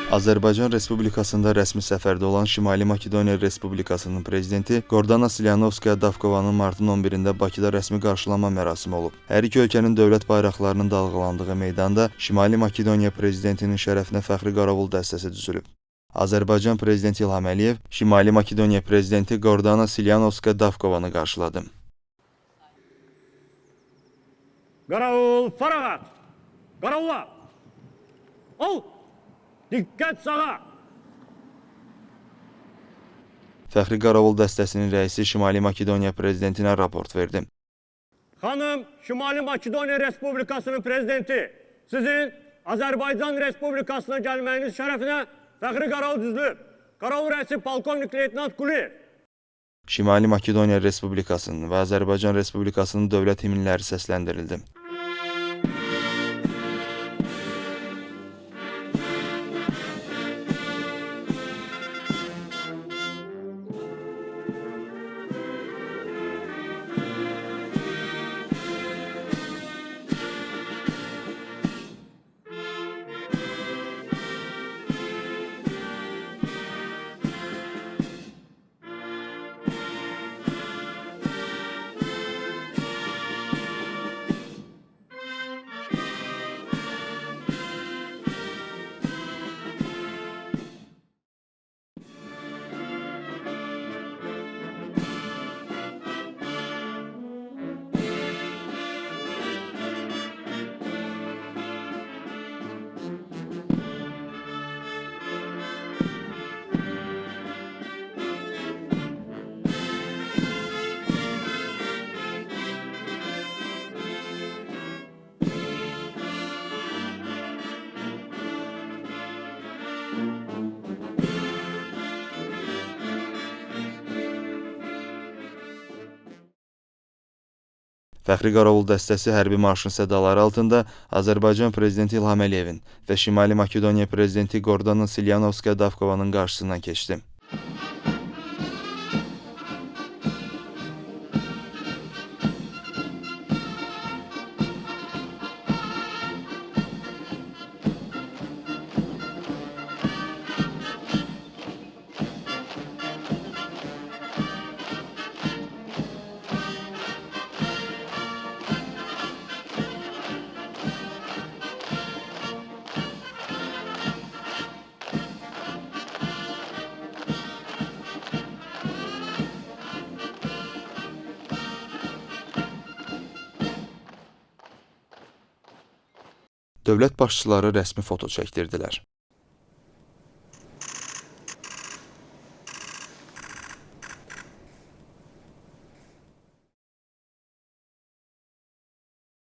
Azərbaycan Respublikasında rəsmi səfərdə olan Şimali Makedoniya Respublikasının prezidenti Gordana Silyanovskaya-Davkovanın martın 11-də Bakıda rəsmi qarşılanma mərasimi olub. Hər iki ölkənin dövlət bayraqlarının dalğalandığı meydanda Şimali Makedoniya prezidentinin şərəfinə fəxri qaravul dəstəsi düzülüb. Azərbaycan prezidenti İlham Əliyev Şimali Makedoniya prezidenti Gordana Silyanovskaya-Davkovanı qarşıladı. Qaravul faragat! Qaravula! Al! Dikkat sağa! Fəxri qaravul dəstəsinin rəisi Şimali Makedoniya prezidentinə raport verdi. Xanım Şimali Makedoniya Respublikasının prezidenti, sizin Azərbaycan Respublikasına gəlməyiniz şərəfinə fəxri qaravul düzülüb. Qaravul rəisi polkovnik leytenant Quliyev. Şimali Makedoniya Respublikasının və Azərbaycan Respublikasının dövlət himnləri səsləndirildi. Fəxri qaravul dəstəsi hərbi marşın sədaları altında Azərbaycan prezidenti İlham Əliyevin və Şimali Makedoniya prezidenti Gordana Silyanovskaya-Davkovanın qarşısından keçdi. Dövlət başçıları rəsmi foto çəkdirdilər.